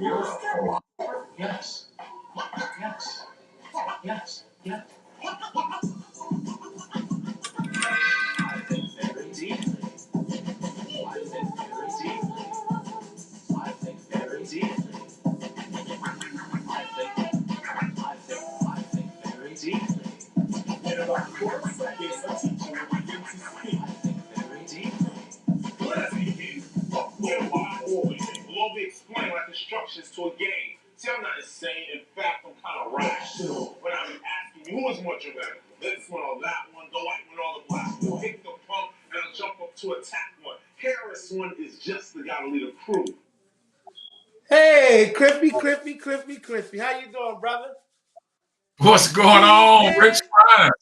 Yes. Yes. Yes. Yes. I think very deeply. I think very deeply. I think very deeply. I think very deeply. And of course, I guess a teacher will begin to speak. I think very deeply. Let's begin. Well, why always globally explain like instructions to a game. See, I'm not insane. In fact, I'm kind of rational. When I'm asking you who is more dramatic, this one or that one, the white one or the black one. Hit the pump and I'll jump up to attack one. Harris one is just the guy to lead a crew. Hey, Crispy. How you doing, brother? What's going on, Rich Pryor?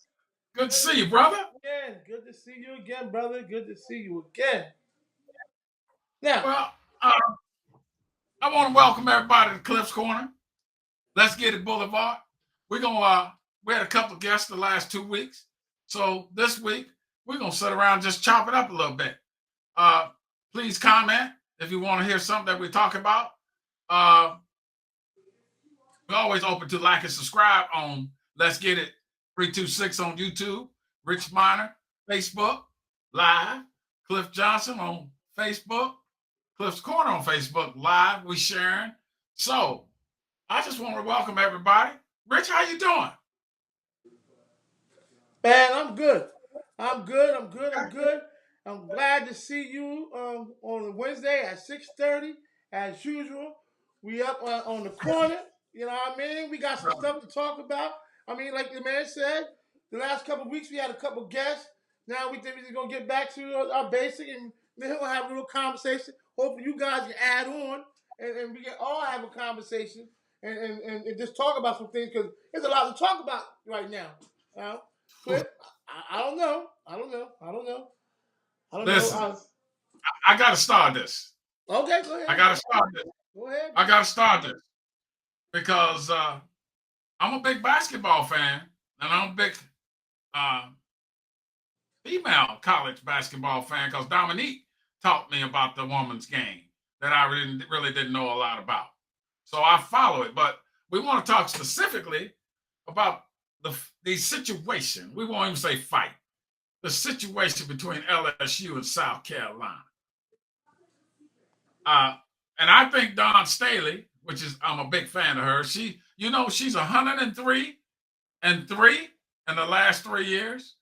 Good to see you, brother. Again, good to see you again, brother. Good to see you again. Now, Well, I want to welcome everybody to Cliff's Corner. Let's get it, Boulevard. We had a couple of guests the last 2 weeks. So this week, we're going to sit around and just chop it up a little bit. Please comment if you want to hear something that we talk about. We're always open to like and subscribe on Let's Get It 326 on YouTube, Rich Miner, Facebook, Live, Cliff Johnson on Facebook, Cliff's Corner on Facebook, Live, we sharing. So I just want to welcome everybody. Rich, how you doing? man, I'm good. I'm good. I'm glad to see you on Wednesday at 6:30 as usual. We up on the corner. You know what I mean? We got some stuff to talk about. I mean, like the man said, the last couple of weeks we had a couple of guests. Now we think we're just gonna get back to our basic and then we'll have a little conversation. Hopefully you guys can add on and we can all have a conversation and just talk about some things because there's a lot to talk about right now. Cliff, I don't know. I don't know. Listen, I got to start this. Okay, go ahead. I got to start this. Go ahead. I got to start this because I'm a big basketball fan and I'm a big female college basketball fan because Dominique taught me about the women's game that I really didn't know a lot about. So I follow it. But we want to talk specifically about the situation. We won't even say fight. The situation between LSU and South Carolina. And I think Dawn Staley, which is I'm a big fan of her. She's 103 and 3 in the last 3 years.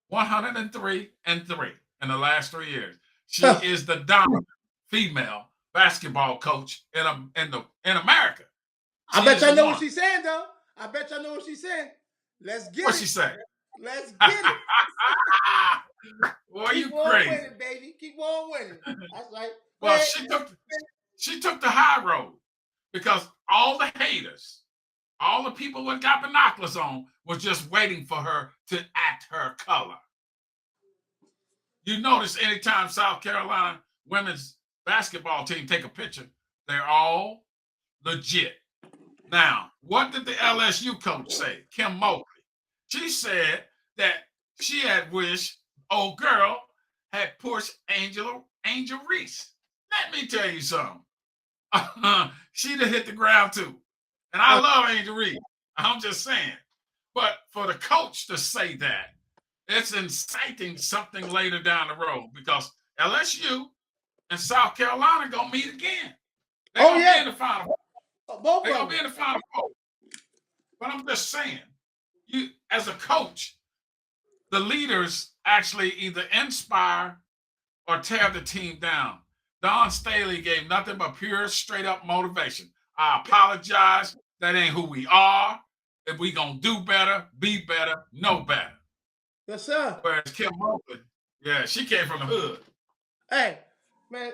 103 and 3 in the last 3 years. She is the dominant female basketball coach in America. I bet y'all know what she's saying, though. I bet y'all know what she's saying. Let's get it. What's she saying? Let's get it. Boy, you crazy. Keep on winning, baby. Keep on winning. That's right. Well, she took the high road because all the haters, all the people who got binoculars on, was just waiting for her to act her color. You notice anytime South Carolina women's basketball team take a picture, they're all legit. Now, what did the LSU coach say? Kim Mobley. She said that she had wished old girl had pushed Angel Reese. Let me tell you something. She'd have hit the ground too. And I love Angel Reese. I'm just saying. But for the coach to say that, it's inciting something later down the road because LSU and South Carolina gonna meet again. They're gonna be in the Final Four. They're gonna be in the Final Four. But I'm just saying, you as a coach, the leaders actually either inspire or tear the team down. Dawn Staley gave nothing but pure, straight up motivation. I apologize. That ain't who we are. If we gonna do better, be better, know better. Yes, sir. Whereas Kim Mobley, yeah, she came from the hood. Hey, man,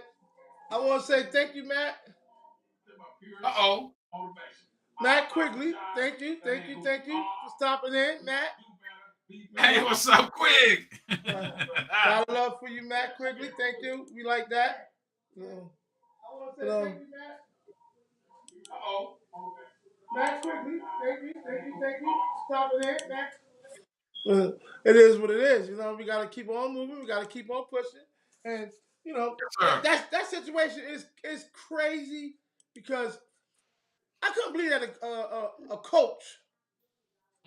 I want to say thank you, Matt. Motivation. Matt Quigley, thank you for stopping in, Matt. Hey, what's up, Quig? Got love for you, Matt Quigley. Thank you. We like that. I want to say thank you, Matt. Matt Quigley, thank you. Stopping in, Matt. It is what it is. You know, we got to keep on moving. We got to keep on pushing. And, you know, yes, that situation is crazy because I couldn't believe that a coach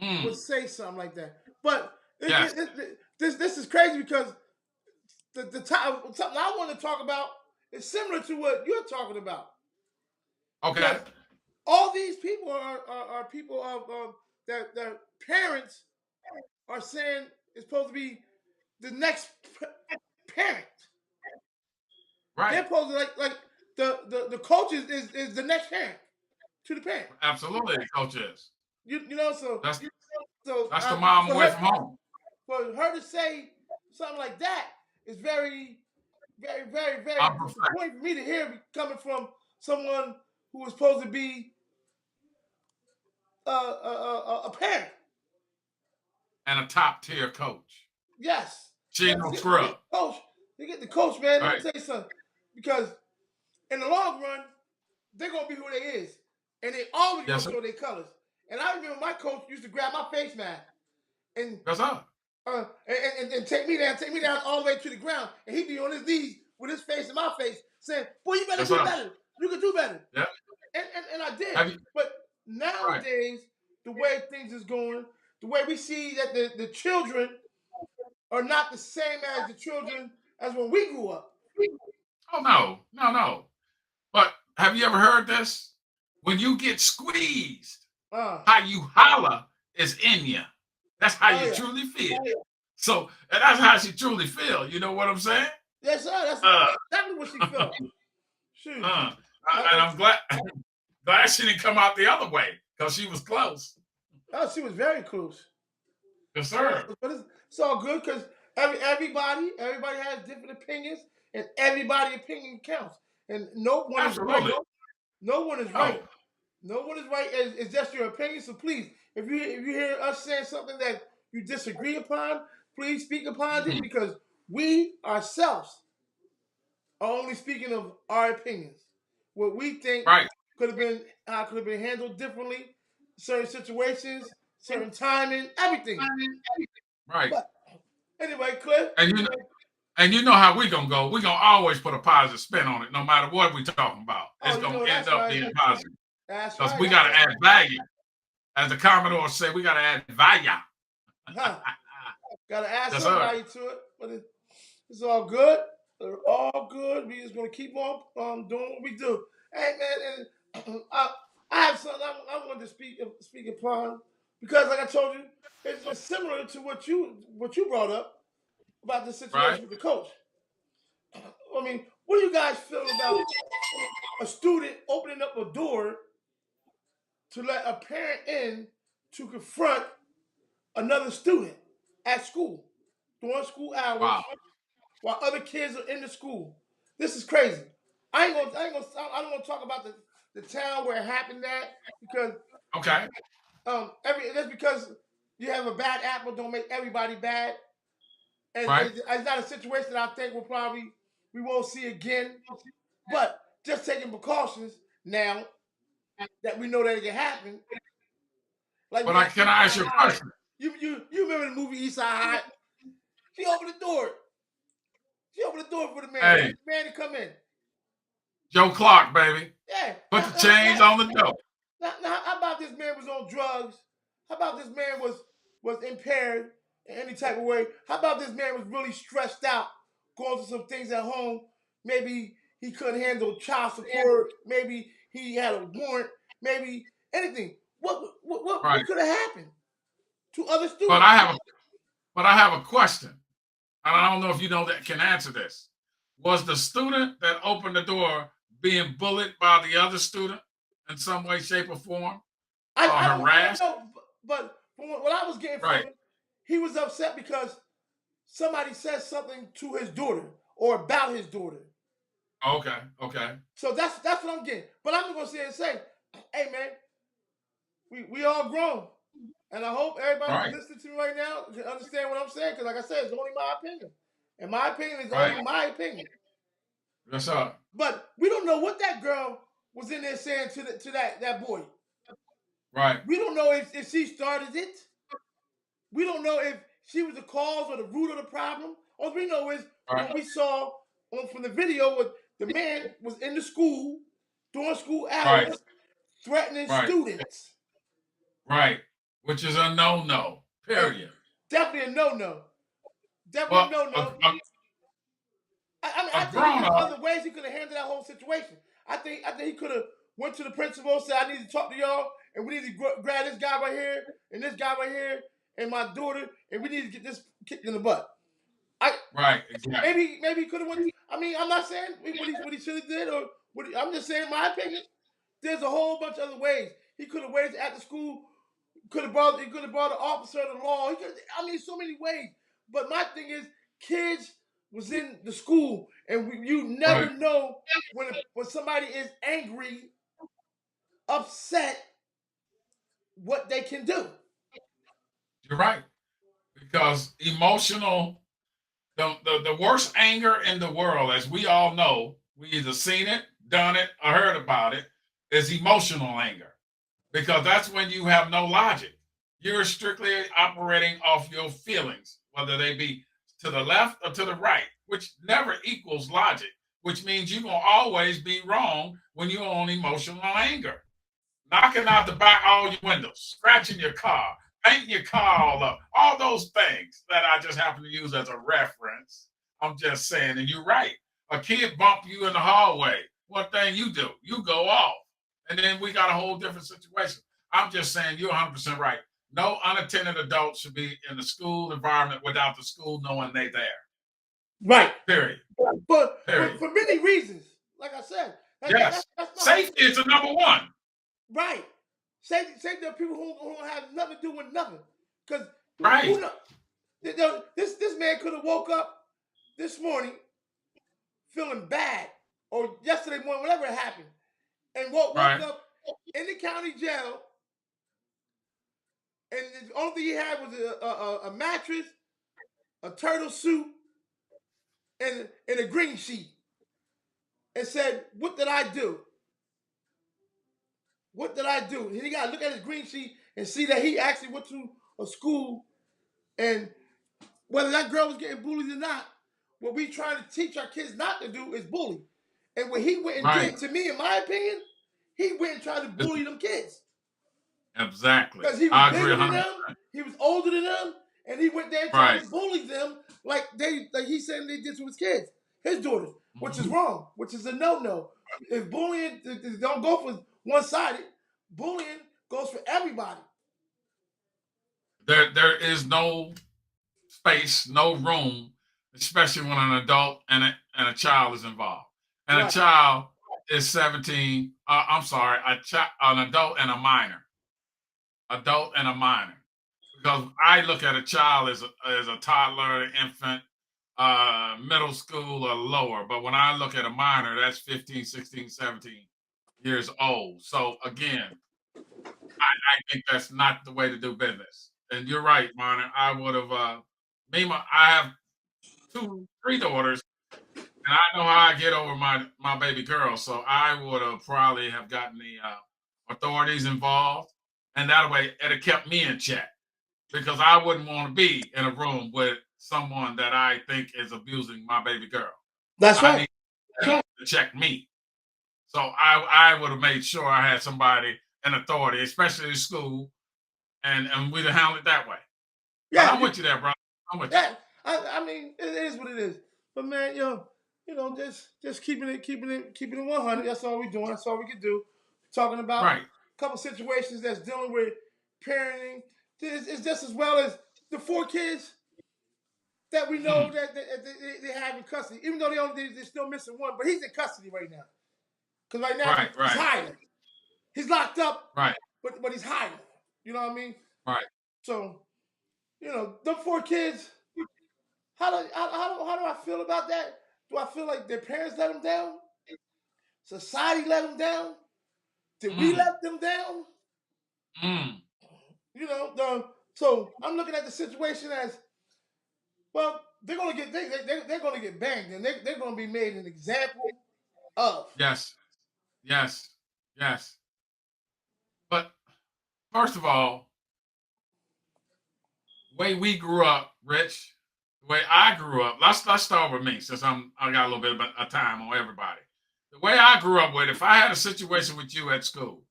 would Mm. say something like that. But Yes. this is crazy because the time something I want to talk about is similar to what you're talking about. Okay. Because all these people are people of their parents are saying is supposed to be the next parent. They're Right. supposed to like the coach is the next parent to the parent. Absolutely, the coach is. You know That's so that's the mom for away from home. her to say something like that is very very Unprofessional disappointing for me to hear coming from someone who was supposed to be a parent. and a top tier coach. Yes. She ain't Let's no get, scrub. coach. You get the coach, man. Let me Right. tell you something. Because in the long run, they're gonna be who they is, and they always Yes, gonna sir. show their colors. And I remember my coach used to grab my face mask and Yes, sir. and take me down all the way to the ground, and he'd be on his knees with his face in my face, saying, "Boy, you better Yes, do sir. better. You can do better." Yeah. And I did. Have you? But Right. nowadays, the way things is going, the way we see that the children are not the same as the children as when we grew up. Oh no. But have you ever heard this? When you get squeezed, Uh, how you holler is in you. That's how oh you yeah. truly feel. So, and that's how she truly feel. You know what I'm saying? Yes, sir. That's Uh, exactly what she felt. Shoot. and I'm glad she didn't come out the other way because she was close. Oh, she was very close. Yes, sir. But it's all good because everybody has different opinions, and everybody's opinion counts. And no one is right. Absolutely. No one is right. No. No one is right. It's just your opinion. So please, if you hear us saying something that you disagree upon, please speak upon it because we ourselves are only speaking of our opinions. What we think Right. could have been handled differently, certain situations, certain timing, everything. Right. But anyway, Cliff. And you know how we gonna go. We gonna always put a positive spin on it, no matter what we talking about. It's gonna end up being positive That's because right. we gotta add value. As the Commodore say, we gotta add value. Huh. Gotta add Yes, some sir. value to it, but it's all good. It's all good. We just gonna keep on doing what we do. Hey man, and I have something I wanted to speak upon because, like I told you, it's similar to what you brought up about the situation Right. with the coach. I mean, what do you guys feel about a student opening up a door to let a parent in to confront another student at school during school hours Wow. while other kids are in the school? This is crazy. I don't want to talk about the town where it happened at because Okay. that's because you have a bad apple don't make everybody bad, and Right. it's not a situation that I think we won't see again. But just taking precautions now that we know that it can happen. Like we But got can I ask you a question? you remember the movie East Side High? She opened the door. She opened the door for the man. Hey. The man to come in. Joe Clark, baby. Yeah. Put the chains on the door. Now, how about this man was on drugs? How about this man was impaired in any type of way? How about this man was really stressed out, going through some things at home? Maybe he couldn't handle child support. Maybe he had a warrant. Maybe anything. What could have happened to other students? But I have a question. And I don't know if you know that can answer this. Was the student that opened the door being bullied by the other student in some way, shape, or form? I harassed? don't know, but from what I was getting from him, he was upset because somebody said something to his daughter or about his daughter. Okay. So that's what I'm getting. But I'm gonna sit and say, hey man, we all grown. And I hope everybody who's listening to me right now can understand what I'm saying. Because like I said, it's only my opinion. And my opinion is only my opinion. Yes, sir. But we don't know what that girl was in there saying to that boy. Right. We don't know if she started it. We don't know if she was the cause or the root of the problem. All we know is what we saw from the video, the man was in the school during school hours, threatening Right. students. Right. Which is a no-no. Period. Definitely a no-no. Definitely Well, a no-no. I think grown there's up. other ways he could have handled that whole situation. I think he could have went to the principal and said, I need to talk to y'all, and we need to grab this guy right here, and this guy right here, and my daughter, and we need to get this kicked in the butt. Right, exactly. Maybe he could have went. I mean, I'm not saying what he should have did, or I'm just saying my opinion. There's a whole bunch of other ways. He could have waited after school. He could have brought an officer of the law. So many ways. But my thing is, kids was in the school, and you never know when somebody is angry, upset, what they can do. You're right. Because emotional, the worst anger in the world, as we all know, we either seen it, done it, or heard about it, is emotional anger. Because that's when you have no logic. You're strictly operating off your feelings, whether they be to the left or to the right, which never equals logic, which means you're going to always be wrong when you're on emotional anger. Knocking out the back all your windows, scratching your car, painting your car all up, all those things that I just happen to use as a reference. I'm just saying, and you're right. A kid bump you in the hallway. One thing you do, you go off. And then we got a whole different situation. I'm just saying you're 100% right. No unattended adult should be in the school environment without the school knowing they're there. Right. Period. But for many reasons, like I said. Yes. Safety is the number one. Right. Safety the people who have nothing to do with nothing. Because right. This man could have woke up this morning feeling bad, or yesterday morning, whatever happened, and woke up in the county jail, and the only thing he had was a mattress, a turtle suit, and a green sheet, and said, "What did I do? What did I do?" And he got to look at his green sheet and see that he actually went to a school, and whether that girl was getting bullied or not, what we trying to teach our kids not to do is bully. And what he went and did, to me, in my opinion, he went and tried to bully them kids. Exactly. Because he was bigger than them, he was older than them, and he went there and tried to bully them like he said they did to his kids, his daughters, which is wrong, which is a no-no. If bullying don't go for one-sided, bullying goes for everybody. There is no space, no room, especially when an adult and a child is involved. And a child is 17. I'm sorry, an adult and a minor. Adult and a minor. Because I look at a child as a toddler, an infant, middle school or lower. But when I look at a minor, that's 15, 16, 17 years old. So again, I think that's not the way to do business. And you're right, Marner. I would have, I have 3 daughters, and I know how I get over my baby girl. So I would have probably have gotten the authorities involved, and that way it have kept me in check, because I wouldn't want to be in a room with someone that I think is abusing my baby girl. That's right. I need to check me. So I would have made sure I had somebody in authority, especially in school, and we'd have handled it that way. Yeah, I'm with you there, bro. I'm with you. I mean, it is what it is. But man, just keeping it 100. That's all we're doing. That's all we can do. Talking about a couple situations that's dealing with parenting. It's just as well as the 4 kids that we know that they have in custody, even though they're still missing one. But he's in custody right now, because right now he's hiding. He's locked up, but he's hiding. You know what I mean? Right. So, them 4 kids. How do I feel about that? Do I feel like their parents let them down? Society let them down? Did we let them down? So I'm looking at the situation as, well, they're gonna get they're gonna get banged, and they're gonna be made an example of. Yes. But first of all, the way we grew up, Rich, the way I grew up, let's start with me, since I got a little bit of time on everybody. The way I grew up with, if I had a situation with you at school,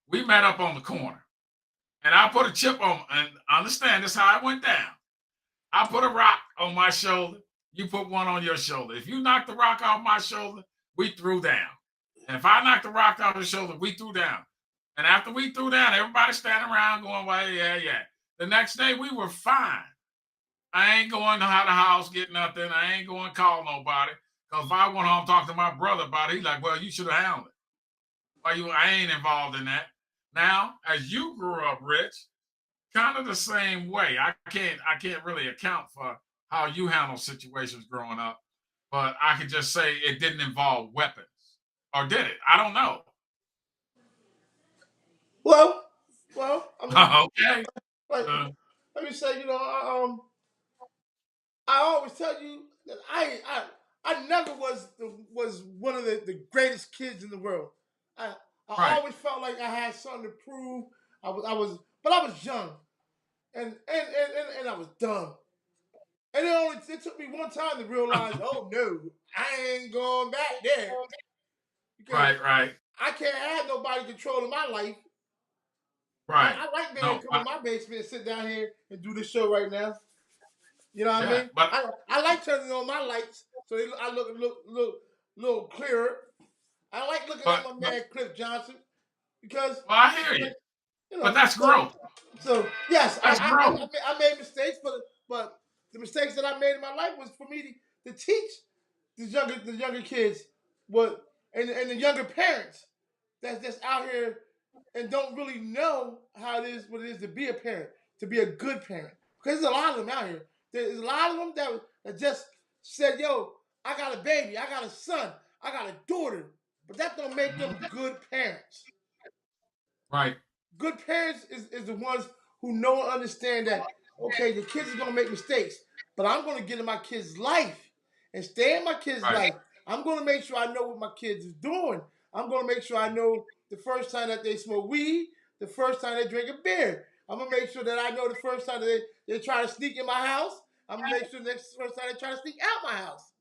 We met up on the corner, and I put a chip on. And understand this how it went down. I put a rock on my shoulder. You put one on your shoulder. If you knock the rock off my shoulder, we threw down. And if I knocked the rock off the shoulder, we threw down. And after we threw down, everybody standing around going, well, yeah, yeah. The next day, we were fine. I ain't going to the house, get nothing. I ain't going to call nobody. Because if I went home and talked to my brother about it, he's like, well, you should have handled it. I ain't involved in that. Now, as you grew up, Rich, kind of the same way. I can't really account for how you handle situations growing up, but I could just say it didn't involve weapons. Or did it? I don't know. Well, I mean, Okay. like, Uh, let me say, I always tell you that I never was one of the greatest kids in the world. I I right. always felt like I had something to prove. But I was young and I was dumb. And it took me one time to realize, oh no, I ain't going back there because Right, right, I can't have nobody controlling my life. right. I like being able No, to come in my basement and sit down here and do this show right now. You know what I yeah, mean? but I like turning on my lights so I look little clearer. I like looking at my but man Cliff Johnson because well, I hear you. you But know. that's growth. So yes, That's growth. I made mistakes, but the mistakes that I made in my life was for me to teach the younger kids what and the younger parents that's out here and don't really know what it is to be a parent, to be a good parent. Because there's a lot of them out here. There's a lot of them that just said, "Yo, I got a baby, I got a son, I got a daughter," but that don't make them Mhm. good parents. Right, Good parents is the ones who know and understand that, okay, the kids are gonna make mistakes, but I'm gonna get in my kid's life and stay in my kid's right, life. I'm gonna make sure I know what my kids is doing. I'm gonna make sure I know the first time that they smoke weed, the first time they drink a beer. I'm gonna make sure that I know the first time that they try to sneak in my house. I'm gonna make sure the next first time they try to sneak out my house.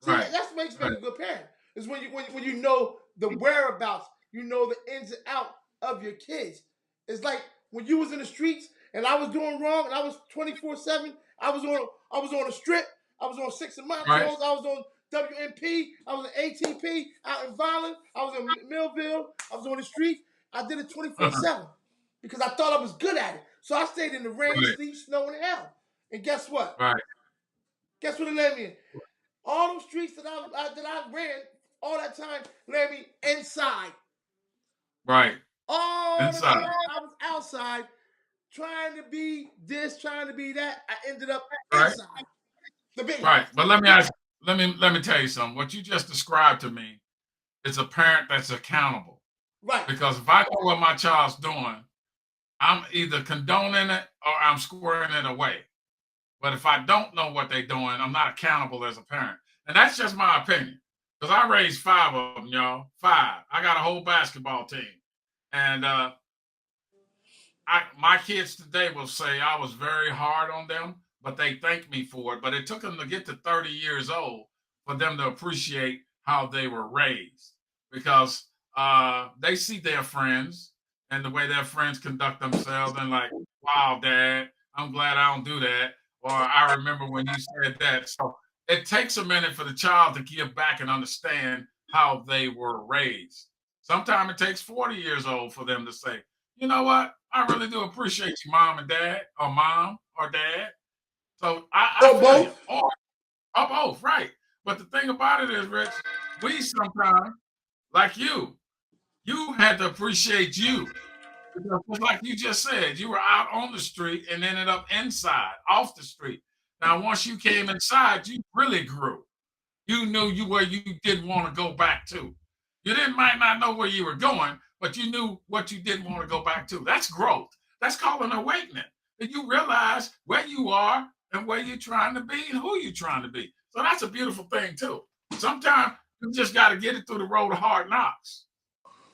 See, right, that's what makes right, me a good parent. Is when you know the whereabouts, you know the ins and out of your kids. It's like when you was in the streets and I was doing wrong and I was 24/7. I was on the strip. I was on Six and right. Montrose. I was on WMP. I was in ATP out in Violent. I was in Millville. I was on the streets. I did it 24/7 because I thought I was good at it. So I stayed in the rain, Right, sleet, snow, and hell. And guess what? right, Guess what it led me in? All those streets that I ran all that time led me inside. right. All the Inside. time I was outside trying to be this, trying to be that. I ended up Right, inside the big right. house. But let me ask. Let me tell you something. What you just described to me is a parent that's accountable. Right. Because if I know what my child's doing, I'm either condoning it or I'm squaring it away. But if I don't know what they're doing, I'm not accountable as a parent. And that's just my opinion. Because I raised five of them, y'all. Five. I got a whole basketball team. And my kids today will say I was very hard on them, but they thank me for it. But it took them to get to 30 years old for them to appreciate how they were raised because they see their friends and the way their friends conduct themselves and like, wow, dad, I'm glad I don't do that. Or I remember when you said that. So it takes a minute for the child to give back and understand how they were raised. Sometimes it takes 40 years old for them to say, you know what? I really do appreciate you, mom and dad, or mom or dad. So I Or feel you. both. Or both, right. But the thing about it is, Rich, we sometimes, like you had to appreciate you. Because just like you just said, you were out on the street and ended up inside, off the street. Now, once you came inside, you really grew. You knew you where you didn't want to go back to. You didn't might not know where you were going, but you knew what you didn't want to go back to. That's growth. That's called an awakening. And you realize where you are and where you're trying to be and who you're trying to be. So that's a beautiful thing too. Sometimes you just got to get it through the road of hard knocks.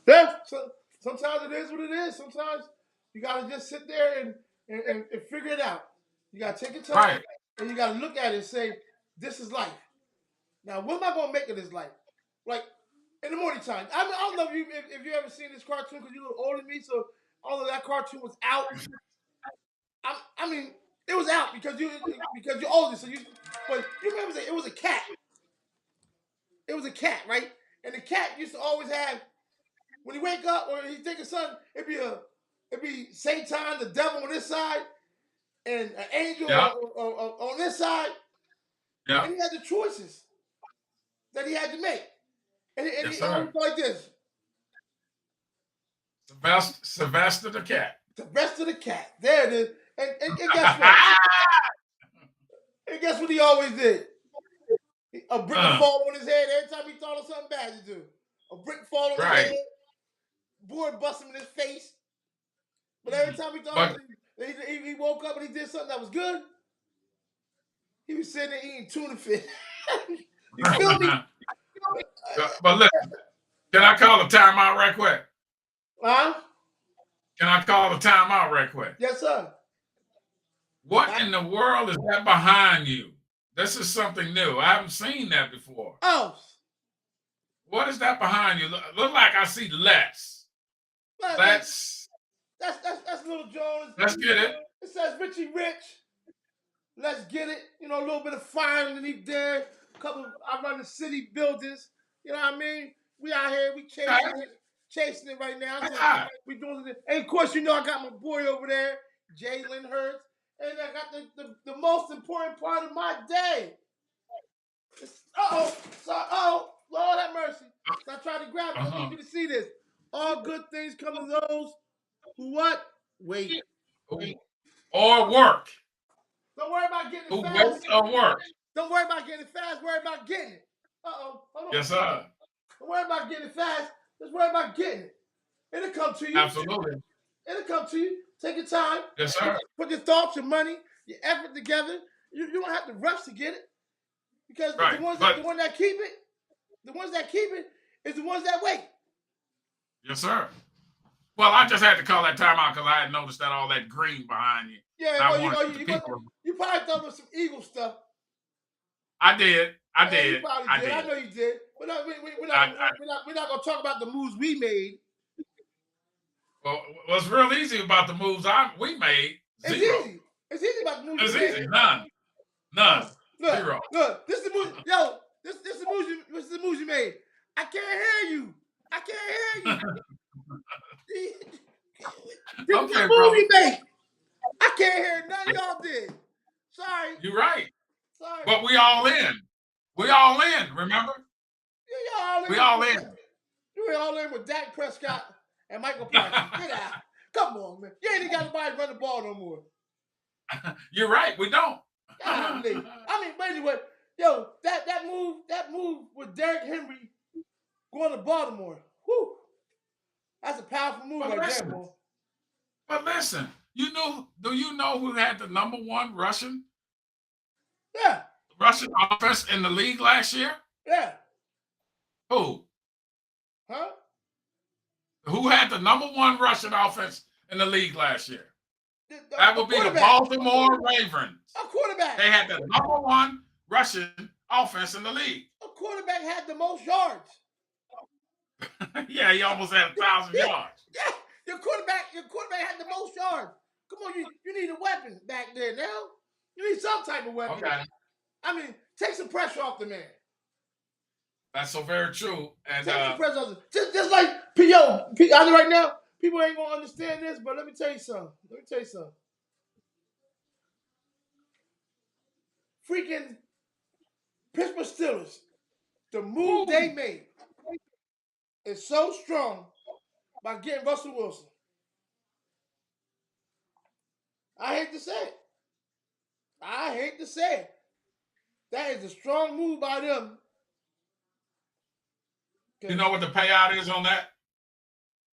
Yeah. So sometimes it is what it is. Sometimes you gotta just sit there and figure it out. You gotta take your time Right. and you gotta look at it and say, this is life. Now, what am I gonna make of this life? Like In the morning time. I don't know if you ever seen this cartoon because you're a little older than me, so I don't know that cartoon was out. I mean, it was out because you're older, so but you remember it was a cat. It was a cat, right? And the cat used to always have when he wake up or he take a son, it'd be Satan, the devil on this side, and an angel on this side. Yeah. And he had the choices that he had to make. And Yes, he always sir. go like this. Sylvester the cat. The rest of the cat. There it is. And guess what? And guess what he always did? A brick would fall on his head every time he thought of something bad to do. A brick fall on his head, board bust him in his face. But every time he thought he woke up and he did something that was good, he was sitting there eating tuna fish. You feel me? But listen, can I call a timeout right quick? Huh? Can I call a timeout right quick? Yes, sir. What in the world is that behind you? This is something new. I haven't seen that before. Oh. What is that behind you? Look like I see Let's. That's Little Jones. Let's get it. It says Richie Rich. Let's get it. You know, a little bit of fire underneath there. I run the city buildings. You know what I mean? We out here, we chasing it right now. So we doing it. And of course, you know I got my boy over there, Jalen Hurts. And I got the most important part of my day. Lord have mercy. So I tried to grab it. I need you to see this. All good things come to those who what? Wait. Or work. Don't worry about getting it who fast. Waits or work. Don't worry about getting it fast. Worry about getting it. Hold on. Yes, sir. Don't worry about getting it fast. Just worry about getting it. It'll come to you. Absolutely. It'll come to you. Take your time. Yes, sir. Put your thoughts, your money, your effort together. You don't have to rush to get it. Because the ones that keep it is the ones that wait. Yes, sir. Well, I just had to call that timeout because I had noticed that all that green behind you. Yeah, well, you probably thought it was some Eagle stuff. I did. I did. I know you did. We're not going to talk about the moves we made. Well, what's real easy about the moves we made? Zero. It's easy about the moves it's we easy. made. None. Look, Zero. Look, this is the move. Yo, this is the moves you made. I can't hear you. This Okay, is the bro. move you made. I can't hear none of y'all did. Sorry. You're right. Sorry. But we all in. We all in, remember? Yeah, we all in. You were all in with Dak Prescott and Michael Parsons. Get out. Come on, man. You ain't got nobody run the ball no more. You're right. We don't. I mean, but anyway, yo, that move with Derrick Henry going to Baltimore. Whew. That's a powerful move right there, boy. But listen, do you know who had the number one rushing offense in the league last year? Yeah. Who? Huh? Who had the number one rushing offense in the league last year? That would be the Baltimore Ravens. A quarterback. They had the number one rushing offense in the league. A quarterback had the most yards. Yeah, he almost had 1,000 yards. Yeah, your quarterback had the most yards. Come on, you need a weapon back there now. You need some type of weapon. Okay. I mean, take some pressure off the man. That's so very true. And take some pressure off just like I know right now, people ain't gonna understand this, but let me tell you something. Freaking Pittsburgh Steelers, the move they made is so strong by getting Russell Wilson. I hate to say it. That is a strong move by them. You know what the payout is on that?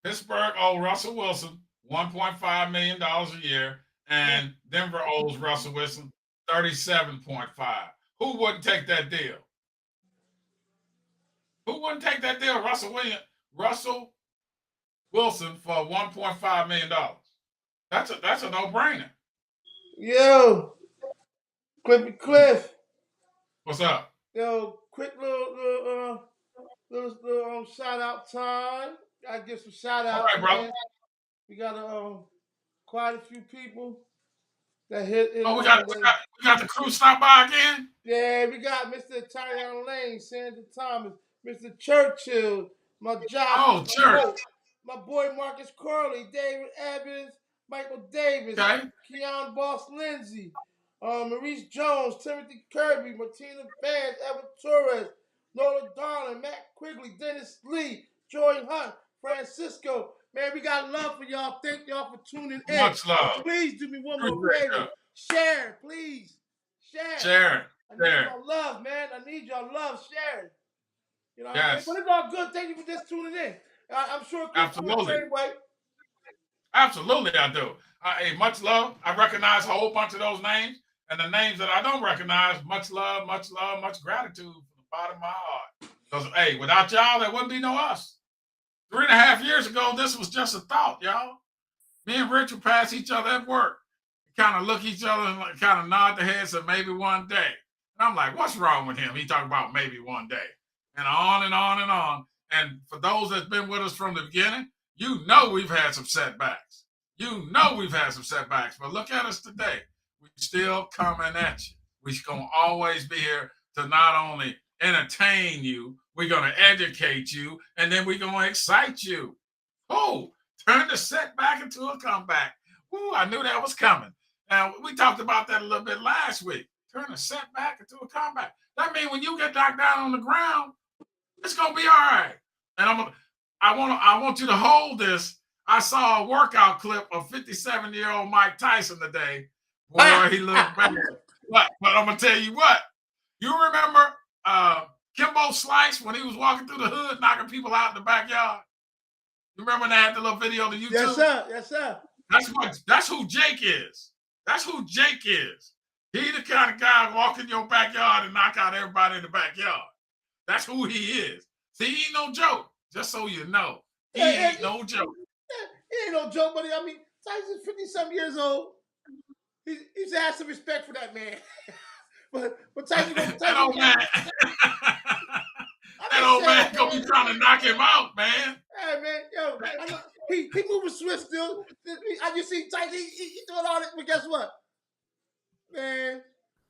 Pittsburgh owes Russell Wilson $1.5 million a year, and Denver owes Russell Wilson $37.5. Who wouldn't take that deal? Who wouldn't take that deal? Russell Wilson for $1.5 million. That's a no-brainer. Yo, Cliff. What's up? Yo, quick little little shout out time. I give some shout All outs, right, brother. man. We got quite a few people that hit Oh, we got the crew stop by again. Yeah, we got Mr. Tyrone Lane, Sandra Thomas, Mr. Churchill, my Josh, Oh, church. my boy Marcus Corley, David Evans, Michael Davis, Okay. Keon Boss Lindsay, Maurice Jones, Timothy Kirby, Martina Vance, Evan Torres, Nola Darling, Matt Quigley, Dennis Lee, Joy Hunt, Francisco. Man, we got love for y'all. Thank y'all for tuning in. Much love. Please do me one more Appreciate favor. that. Share, please. Share. Share. I need y'all love, man. I need y'all love. Share it. You know what I mean? Yes. But it's all good. Thank you for just tuning in. I'm sure Chris Absolutely. feels the same way. Absolutely, I do. Hey, much love. I recognize a whole bunch of those names, and the names that I don't recognize, much love, much gratitude from the bottom of my heart. Because, hey, without y'all, there wouldn't be no us. 3.5 years ago, this was just a thought, y'all. Me and Rich would pass each other at work, kind of look each other and kind of nod the head, say maybe one day. And I'm like, what's wrong with him? He talking about maybe one day. And on and on and on. And for those that's been with us from the beginning, you know we've had some setbacks. You know we've had some setbacks. But look at us today. We're still coming at you. We're going to always be here to not only entertain you, we're going to educate you, and then we're going to excite you. Oh, turn the setback into a comeback. Ooh, I knew that was coming. Now, we talked about that a little bit last week. Turn a setback into a comeback. That means when you get knocked down on the ground, it's going to be all right. And I want you to hold this. I saw a workout clip of 57-year-old Mike Tyson today. Boy, he looked bad. But I'm going to tell you what. You remember Kimbo Slice when he was walking through the hood, knocking people out in the backyard? You remember when they had the little video on the YouTube? Yes, sir. Yes, sir. That's who Jake is. That's who Jake is. He the kind of guy walk in your backyard and knock out everybody in the backyard. That's who he is. See, he ain't no joke. Just so you know. He ain't no joke. He ain't no joke, buddy. I mean, Tyson's 50-some years old. He's had some respect for that man. but Tyson, that old man. That old man gonna be trying to knock him out, man. Hey, man, yo, he moving swift still. I just see Tyson, he doing all that, but guess what? Man,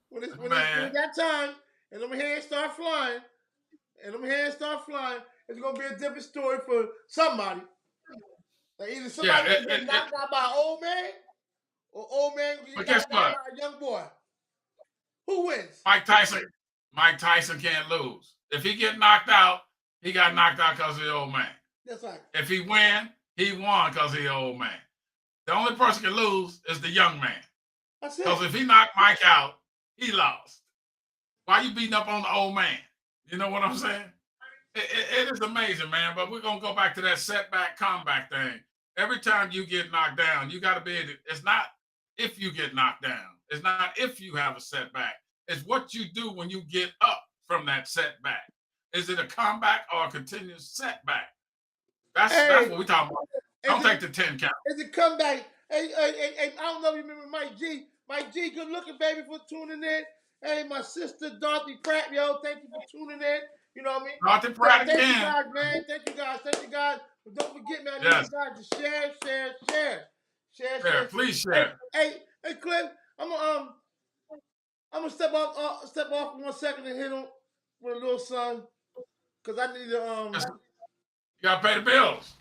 when it's that time, and them hands start flying, it's going to be a different story for somebody. Like either somebody get knocked out by an old man, or old man get knocked out by a young boy. Who wins? Mike Tyson can't lose. If he get knocked out, he got knocked out because of the old man. That's right. If he won because of the old man. The only person can lose is the young man. That's it. Because if he knocked Mike out, he lost. Why you beating up on the old man? You know what I'm saying? It is amazing, man. But we're going to go back to that setback comeback thing. Every time you get knocked down, you got to be able to, it's not if you get knocked down. It's not if you have a setback. It's what you do when you get up from that setback. Is it a comeback or a continuous setback? That's what we're talking about. Don't take the 10 count. It's a comeback. Hey, I don't know if you remember Mike G. Mike G, good looking, baby, for tuning in. Hey, my sister, Dorothy Pratt, yo, thank you for tuning in. You know what I mean? Dorothy Pratt again. Thank you guys, man. Thank you guys. But don't forget, man, I need you guys to share. Please share. Hey, Cliff, I'm gonna step off for 1 second and hit him with a little son, because I need to You gotta pay the bills.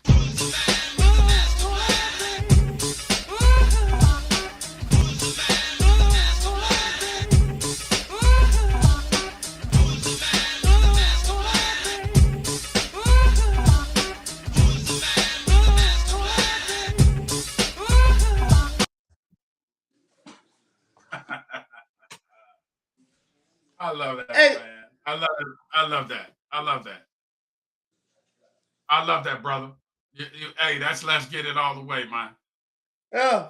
I love that, man. I love that, brother. Hey, let's get it all the way, man. Yeah,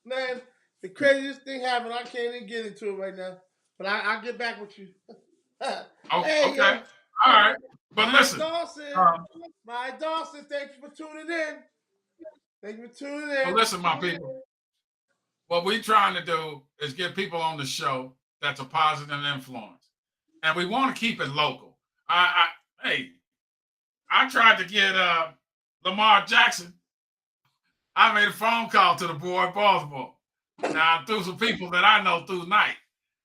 man. The craziest thing happened. I can't even get into it right now, but I'll get back with you. Okay. All right. But listen. My Dawson, thank you for tuning in. Well, listen, my people. What we're trying to do is get people on the show that's a positive influence. And we want to keep it local. Hey, I tried to get Lamar Jackson. I made a phone call to the boy in Baltimore. Now, through some people that I know through the night,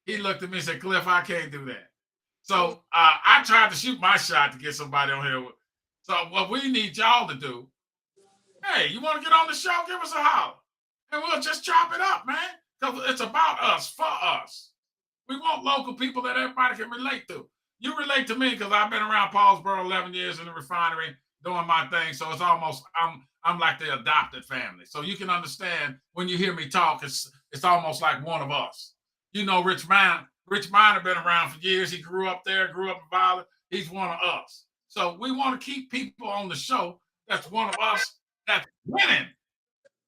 he looked at me and said, Cliff, I can't do that. So I tried to shoot my shot to get somebody on here. So what we need y'all to do, hey, you want to get on the show? Give us a holler. And we'll just chop it up, man. Because it's about us, for us. We want local people that everybody can relate to. You relate to me because I've been around Paulsboro 11 years in the refinery doing my thing. So it's almost, I'm like the adopted family. So you can understand when you hear me talk, it's almost like one of us. You know, Rich Miner been around for years. He grew up there, grew up in Violet. He's one of us. So we want to keep people on the show that's one of us that's winning.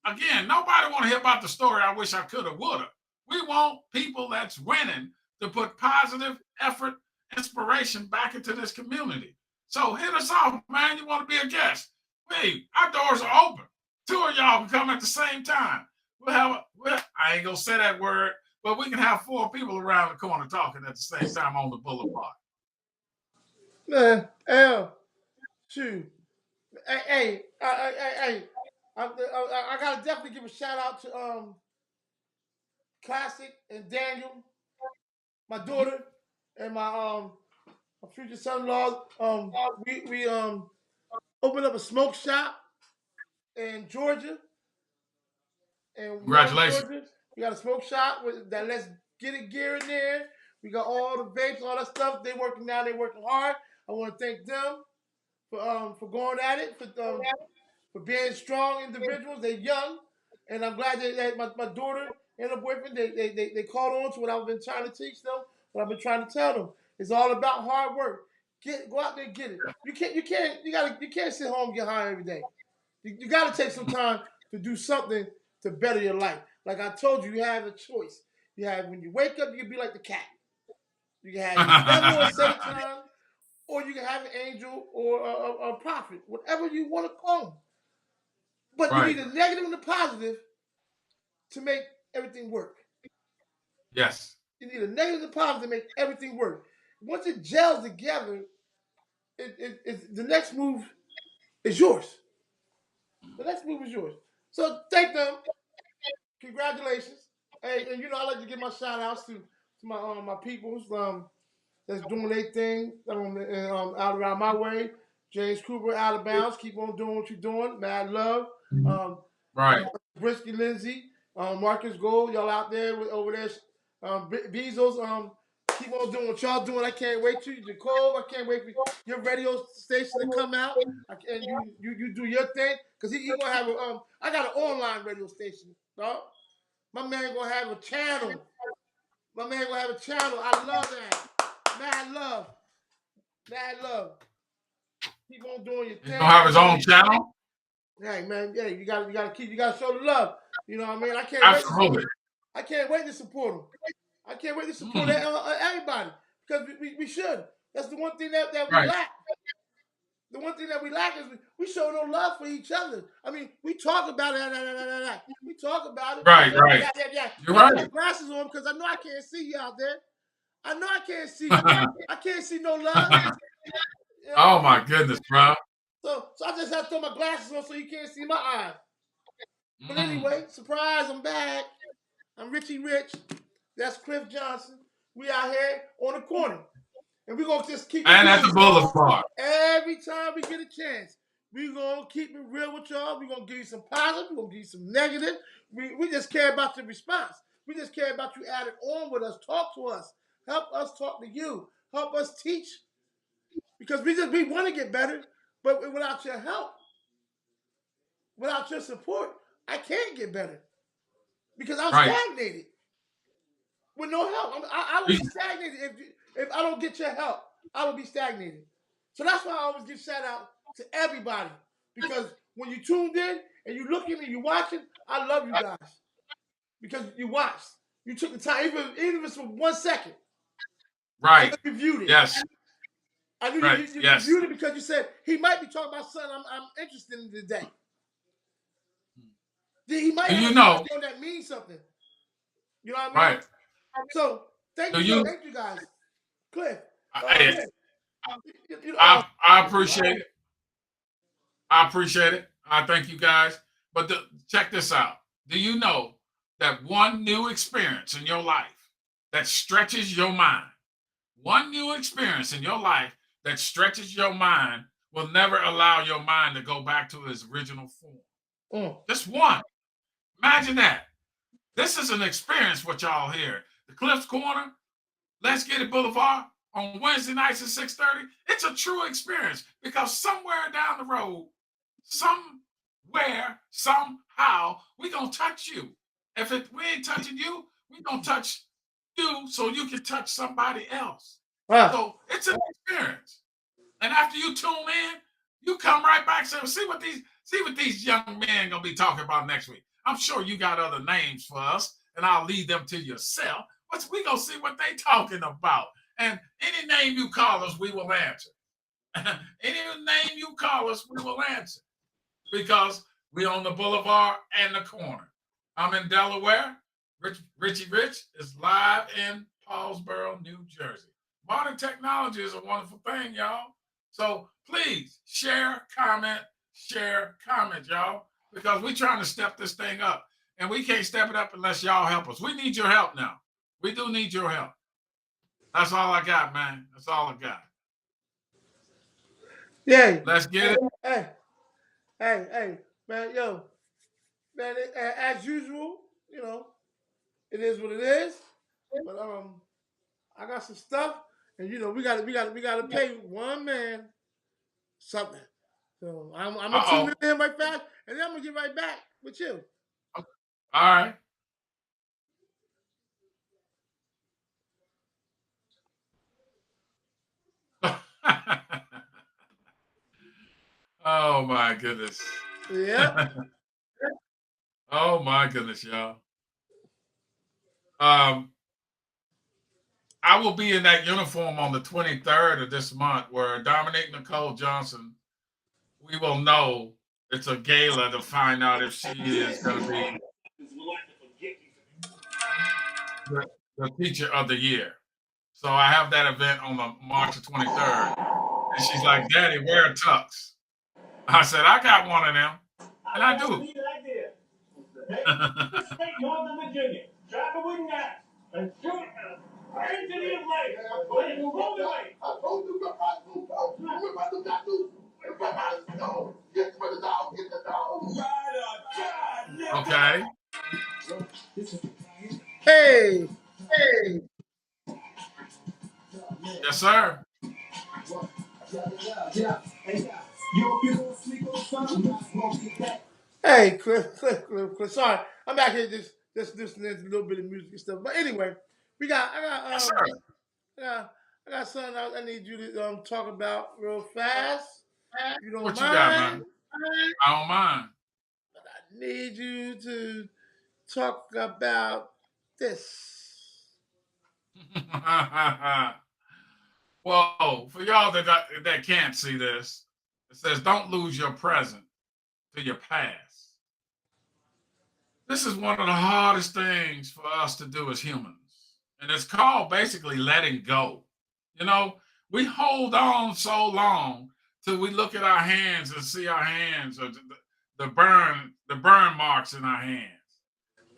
Again, nobody want to hear about the story I wish I could have, would have. We want people that's winning to put positive effort, inspiration back into this community. So hit us off, man. You want to be a guest? Hey, our doors are open. 2 of y'all can come at the same time. I ain't gonna say that word, but we can have 4 people around the corner talking at the same time on the boulevard. Man, shoot. Hey, I gotta definitely give a shout out to Classic and Daniel, my daughter, and my future son-in-law. We opened up a smoke shop in Georgia, and Congratulations. Georgia, we got a smoke shop with that. Let's get it gear in there. We got all the vapes, all that stuff. They working now. They working hard. I want to thank them for going at it, for being strong individuals. They're young, and I'm glad that my daughter and her boyfriend they caught on to what I've been trying to teach them, what I've been trying to tell them. It's all about hard work. Go out there and get it. You can't sit home and get high every day. You got to take some time to do something to better your life. Like I told you, you have a choice. You have when you wake up, you can be like the cat. You can have the devil or Satan, or you can have an angel or a prophet, whatever you want to call them. But Right. you need a negative and a positive to make everything work. Yes. You need a negative and a positive to make everything work. Once it gels together, the next move is yours. The next move is yours. So thank them. Congratulations. Hey, and I like to give my shout outs to my peoples that's doing their thing out around my way. James Cooper, out of bounds. Keep on doing what you're doing. Mad love. Right. Brisky Lindsay, Marcus Gold, y'all out there over there. Bezos, keep on doing what y'all doing. I can't wait to Jacob. I can't wait for your radio station to come out. And you do your thing. Because he gonna have I got an online radio station, dog. My man gonna have a channel. I love that. Mad love. Keep on doing your thing. He's gonna have his own channel. Hey man, yeah, you gotta show the love. You know what I mean? Absolutely. I can't wait to support him. I can't wait to support everybody because we should. That's the one thing that we lack. The one thing that we lack is we show no love for each other. I mean, we talk about it. We talk about it. Right. Yeah. You're right. I got glasses on because I know I can't see you out there. I know I can't see you. I can't see no love. You know? Oh my goodness, bro. So I just have to throw my glasses on so you can't see my eyes. But anyway, surprise, I'm back. I'm Richie Rich. That's Cliff Johnson. We out here on the corner. And we're going to just keep it and at the boulevard. Every time we get a chance, we're going to keep it real with y'all. We're going to give you some positive. We're going to give you some negative. We just care about your response. We just care about you adding on with us. Talk to us. Help us talk to you. Help us teach. Because we want to get better, but without your help, without your support, I can't get better. Because I'm stagnated. With no help. I will be stagnated if I don't get your help. I will be stagnated. So that's why I always give shout out to everybody. Because when you tuned in and you looking and you watching, I love you guys. Because you watched. You took the time, even if it's for 1 second. Right. You viewed it. Yes. I knew you viewed it because you said, he might be talking about something I'm interested in today. He might have something that means something. You know what I mean? Right. So thank you guys. Cliff. I appreciate it. I appreciate it. I thank you guys. But check this out. Do you know that one new experience in your life that stretches your mind, one new experience in your life that stretches your mind will never allow your mind to go back to its original form? Just one. Imagine that. This is an experience what y'all hear. The Cliffs Corner, Let's Get It Boulevard on Wednesday nights at 6:30. It's a true experience because somewhere down the road, somewhere, somehow, we gonna touch you. If we ain't touching you, we gonna touch you so you can touch somebody else. So it's an experience. And after you tune in, you come right back and see what these young men gonna be talking about next week. I'm sure you got other names for us, and I'll leave them to yourself. But we gonna see what they talking about. And any name you call us, we will answer. Any name you call us, we will answer. Because we on the boulevard and the corner. I'm in Delaware. Richie Rich is live in Paulsboro, New Jersey. Modern technology is a wonderful thing, y'all. So please share, comment, y'all, because we're trying to step this thing up. And we can't step it up unless y'all help us. We need your help now. We do need your help. That's all I got, man. That's all I got. Yeah. Let's get it. Hey, man, yo, man. As usual, it is what it is. But I got some stuff, and we gotta pay one man something. So I'm gonna tune in right fast, and then I'm gonna get right back with you. All right. Oh my goodness. Yeah. Oh my goodness, y'all. I will be in that uniform on the 23rd of this month where Dominique Nicole Johnson, we will know it's a gala to find out if she is going to be the teacher of the year. So I have that event on the March the 23rd. And she's like, Daddy, wear a tux. I said, I got one of them. And I do. Northern Virginia. Drive a wooden knife and shoot it right into the place. Let it roll away. Okay. Hey. Yes, sir. Hey, Cliff. Sorry, I'm back here just listening to a little bit of music and stuff. But anyway, I Yes, got something else I need you to talk about real fast. If you don't what mind. You got, man? I don't mind. But I need you to talk about this. Well, for y'all that can't see this, it says, don't lose your present to your past. This is one of the hardest things for us to do as humans. And it's called basically letting go. We hold on so long till we look at our hands and see our hands or the burn marks in our hands.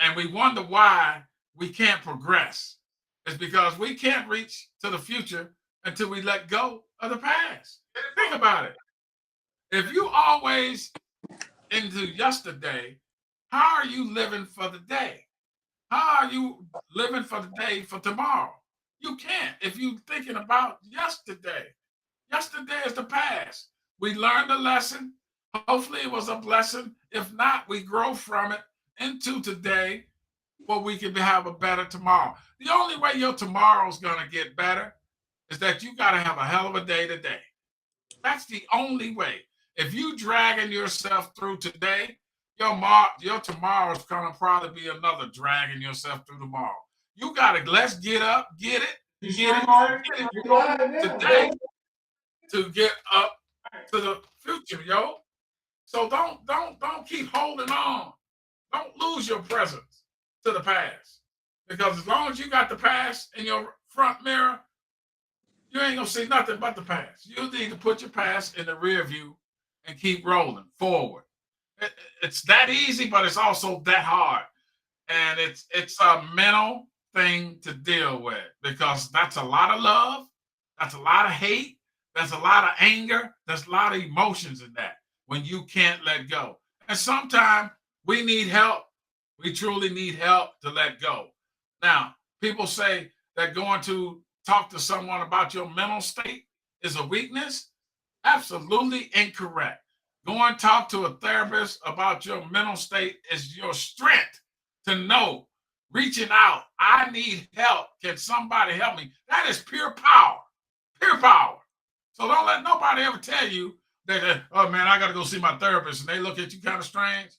And we wonder why we can't progress. It's because we can't reach to the future until we let go of the past. Think about it. If you always into yesterday, how are you living for the day? How are you living for the day for tomorrow? You can't if you're thinking about yesterday. Yesterday is the past. We learned a lesson. Hopefully it was a blessing. If not, we grow from it into today where we can have a better tomorrow. The only way your tomorrow is going to get better is that you got to have a hell of a day today. That's the only way. If you dragging yourself through today, your tomorrow is going to probably be another dragging yourself through tomorrow. You got to let's get up, get it today to get up to the future, yo. So don't keep holding on. Don't lose your presence to the past. Because as long as you got the past in your front mirror, you ain't gonna see nothing but the past. You need to put your past in the rear view and keep rolling forward. It's that easy, but it's also that hard. And it's a mental thing to deal with because that's a lot of love, that's a lot of hate, there's a lot of anger, there's a lot of emotions in that when you can't let go. And sometimes we need help. We truly need help to let go. Now, people say that going to talk to someone about your mental state is a weakness. Absolutely incorrect. Go and talk to a therapist about your mental state is your strength to know, reaching out, I need help. Can somebody help me? That is pure power. Pure power. So don't let nobody ever tell you that, oh man, I got to go see my therapist, and they look at you kind of strange.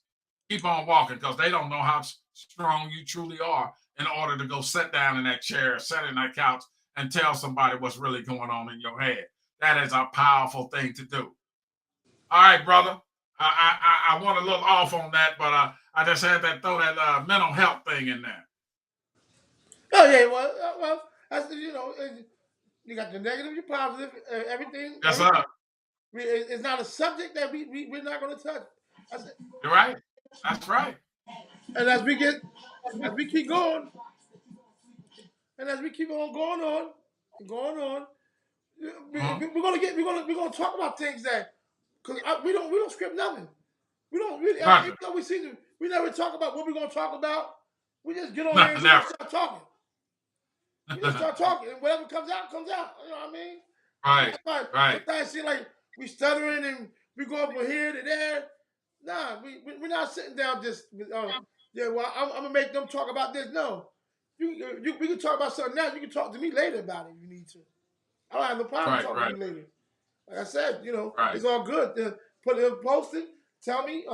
Keep on walking because they don't know how strong you truly are in order to go sit down in that chair, sit in that couch, and tell somebody what's really going on in your head. That is a powerful thing to do. All right, brother. I went a little off on that, but I just had to throw that mental health thing in there. Oh yeah, well, that's you got the negative, your positive, everything. Yes, sir. It's not a subject that we're not going to touch. You're right. That's right. And as we keep going, and as we keep on going on, we're gonna talk about things that because we don't script nothing. We don't really. Even though we never talk about what we're gonna talk about. We just get on here and start talking. We just start talking, and whatever comes out, comes out. You know what I mean? Right. Right. Sometimes it seems like we stuttering and we go from here to there. Nah, we're not sitting down just. Yeah, well, I'm gonna make them talk about this. No, we can talk about something now. You can talk to me later about it if you need to. I don't have no problem talking to you later. Like I said, it's all good. Put it, post it. Tell me.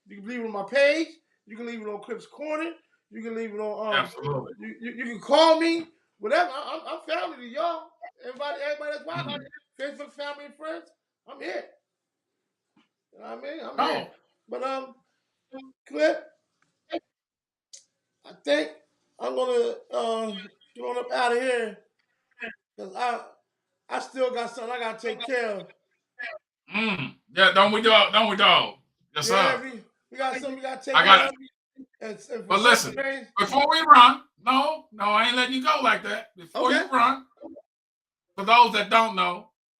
You can leave it on my page. You can leave it on Clips Corner. You can leave it on. Absolutely. You can call me. Whatever. I'm family to y'all. Everybody that's watching. Facebook family and friends. I'm here. You know what I mean? I'm here. But Clip, I think I'm gonna get on up out of here because I still got something I gotta take care of. Yeah, don't we, dog? Yes, sir. We got something we gotta take care of. But listen, before we run, no, I ain't letting you go like that. Before you run, for those that don't know,